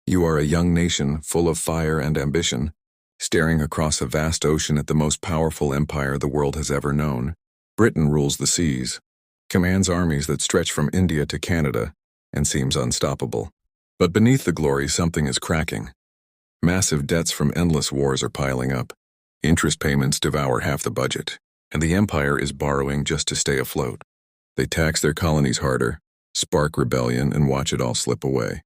You are a young nation full of fire and ambition, staring across a vast ocean at the most powerful empire the world has ever known. Britain rules the seas, commands armies that stretch from India to Canada, and seems unstoppable. But beneath the glory, something is cracking. Massive debts from endless wars are piling up. Interest payments devour half the budget, and the empire is borrowing just to stay afloat. They tax their colonies harder, spark rebellion, and watch it all slip away.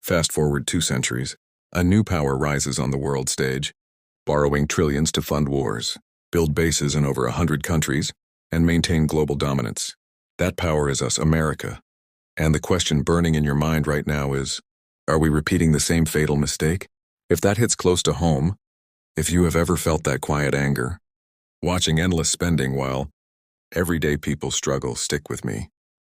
Fast forward 2 centuries, a new power rises on the world stage, borrowing trillions to fund wars, build bases in over 100 countries, and maintain global dominance. That power is us, America. And the question burning in your mind right now is, are we repeating the same fatal mistake? If that hits close to home, if you have ever felt that quiet anger, watching endless spending while everyday people struggle, stick with me.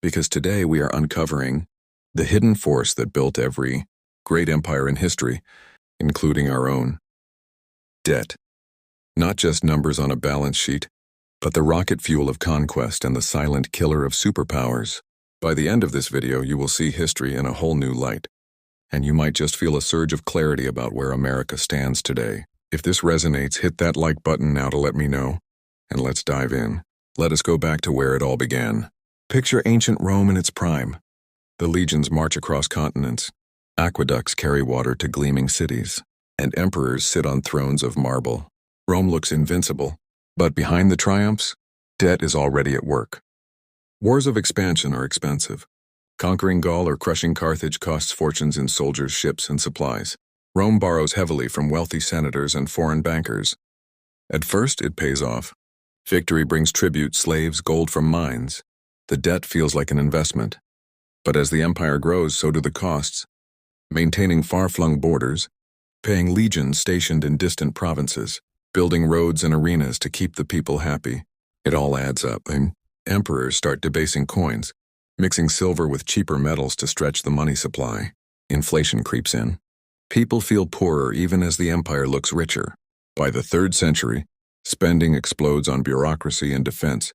Because today we are uncovering the hidden force that built every great empire in history, including our own. Debt. Not just numbers on a balance sheet, but the rocket fuel of conquest and the silent killer of superpowers. By the end of this video, you will see history in a whole new light, and you might just feel a surge of clarity about where America stands today. If this resonates, hit that like button now to let me know, and let's dive in. Let us go back to where it all began. Picture ancient Rome in its prime. The legions march across continents, aqueducts carry water to gleaming cities, and emperors sit on thrones of marble. Rome looks invincible, but behind the triumphs, debt is already at work. Wars of expansion are expensive. Conquering Gaul or crushing Carthage costs fortunes in soldiers, ships, and supplies. Rome borrows heavily from wealthy senators and foreign bankers. At first, it pays off. Victory brings tribute, slaves, gold from mines. The debt feels like an investment. But as the empire grows, so do the costs. Maintaining far-flung borders, paying legions stationed in distant provinces, building roads and arenas to keep the people happy. It all adds up, and emperors start debasing coins, mixing silver with cheaper metals to stretch the money supply. Inflation creeps in. People feel poorer even as the empire looks richer. By the 3rd century, spending explodes on bureaucracy and defense.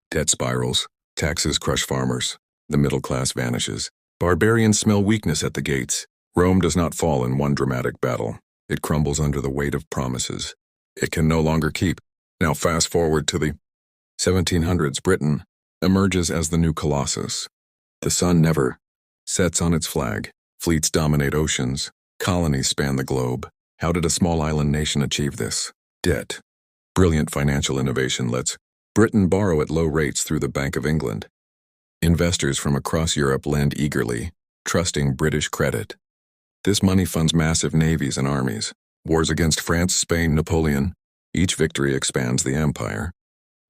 Debt spirals, taxes crush farmers. The middle class vanishes. Barbarians smell weakness at the gates. Rome does not fall in one dramatic battle. It crumbles under the weight of promises it can no longer keep. Now fast forward to the 1700s. Britain emerges as the new colossus. The sun never sets on its flag. Fleets dominate oceans. Colonies span the globe. How did a small island nation achieve this? Debt. Brilliant financial innovation lets Britain borrow at low rates through the Bank of England. Investors from across Europe lend eagerly, trusting British credit. This money funds massive navies and armies. Wars against France, Spain, Napoleon. Each victory expands the empire.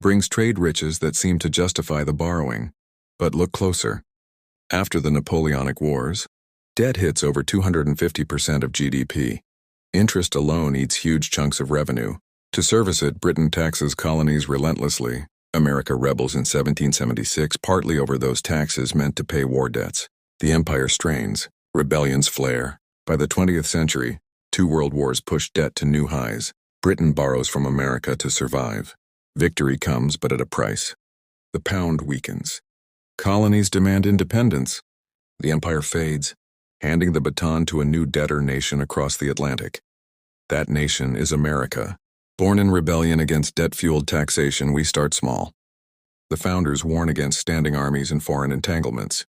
Brings trade riches that seem to justify the borrowing. But look closer. After the Napoleonic Wars, debt hits over 250% of GDP. Interest alone eats huge chunks of revenue. To service it, Britain taxes colonies relentlessly. America rebels in 1776, partly over those taxes meant to pay war debts. The empire strains. Rebellions flare. By the 20th century, 2 world wars push debt to new highs. Britain borrows from America to survive. Victory comes, but at a price. The pound weakens. Colonies demand independence. The empire fades, handing the baton to a new debtor nation across the Atlantic. That nation is America. Born in rebellion against debt-fueled taxation, we start small. The founders warn against standing armies and foreign entanglements.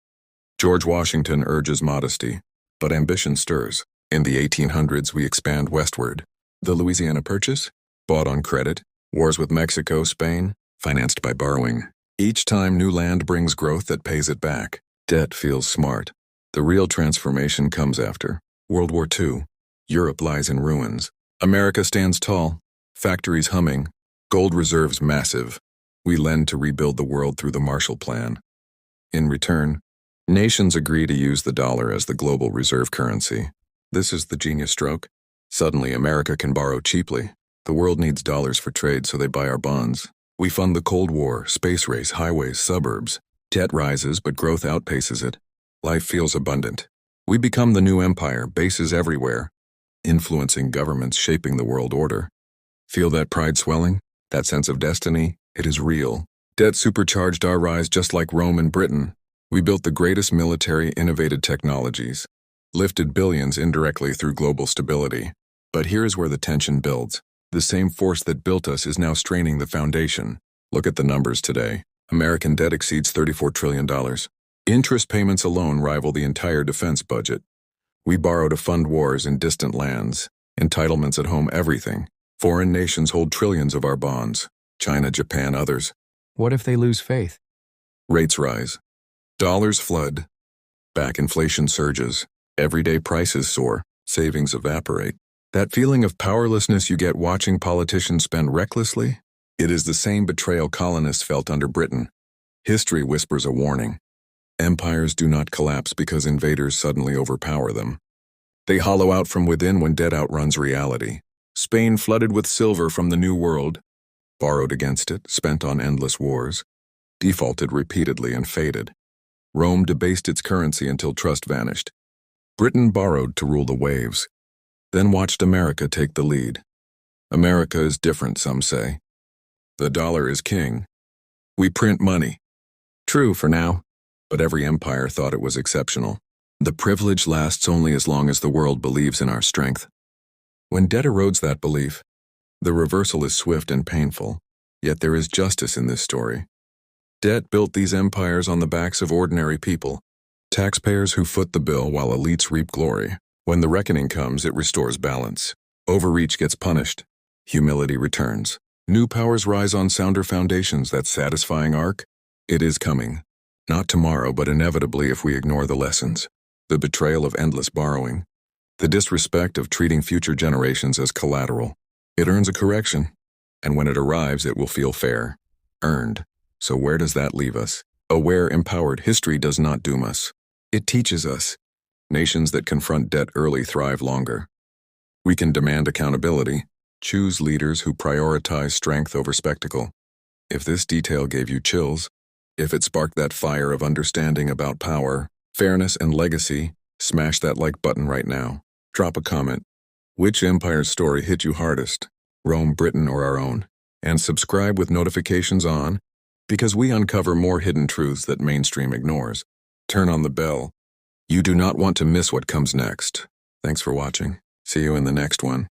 George Washington urges modesty, but ambition stirs. In the 1800s, we expand westward. The Louisiana Purchase, bought on credit. Wars with Mexico, Spain, financed by borrowing. Each time, new land brings growth that pays it back. Debt feels smart. The real transformation comes after World War II. Europe lies in ruins. America stands tall. Factories humming, gold reserves massive. We lend to rebuild the world through the Marshall Plan. In return, nations agree to use the dollar as the global reserve currency. This is the genius stroke. Suddenly, America can borrow cheaply. The world needs dollars for trade, so they buy our bonds. We fund the Cold War, space race, highways, suburbs. Debt rises, but growth outpaces it. Life feels abundant. We become the new empire, bases everywhere, influencing governments, shaping the world order. Feel that pride swelling? That sense of destiny? It is real. Debt supercharged our rise just like Rome and Britain. We built the greatest military, innovated technologies. lifted billions indirectly through global stability. But here is where the tension builds. The same force that built us is now straining the foundation. Look at the numbers today. American debt exceeds $34 trillion. Interest payments alone rival the entire defense budget. We borrow to fund wars in distant lands, entitlements at home, everything. Foreign nations hold trillions of our bonds. China, Japan, others. What if they lose faith? Rates rise. Dollars flood. Back inflation surges. Everyday prices soar. Savings evaporate. That feeling of powerlessness you get watching politicians spend recklessly? It is the same betrayal colonists felt under Britain. History whispers a warning. Empires do not collapse because invaders suddenly overpower them. They hollow out from within when debt outruns reality. Spain flooded with silver from the New World, borrowed against it, spent on endless wars, defaulted repeatedly and faded. Rome debased its currency until trust vanished. Britain borrowed to rule the waves, then watched America take the lead. America is different, some say. The dollar is king. We print money. True for now, but every empire thought it was exceptional. The privilege lasts only as long as the world believes in our strength. When debt erodes that belief, the reversal is swift and painful, yet there is justice in this story. Debt built these empires on the backs of ordinary people, taxpayers who foot the bill while elites reap glory. When the reckoning comes, it restores balance. Overreach gets punished. Humility returns. New powers rise on sounder foundations. That satisfying arc? It is coming. Not tomorrow, but inevitably if we ignore the lessons. The betrayal of endless borrowing. The disrespect of treating future generations as collateral. It earns a correction, and when it arrives, it will feel fair. Earned. So where does that leave us? Aware, empowered, history does not doom us. It teaches us. Nations that confront debt early thrive longer. We can demand accountability, choose leaders who prioritize strength over spectacle. If this detail gave you chills, if it sparked that fire of understanding about power, fairness, and legacy, smash that like button right now. Drop a comment. Which empire's story hit you hardest? Rome, Britain, or our own? And subscribe with notifications on, because we uncover more hidden truths that mainstream ignores. Turn on the bell. You do not want to miss what comes next. Thanks for watching. See you in the next one.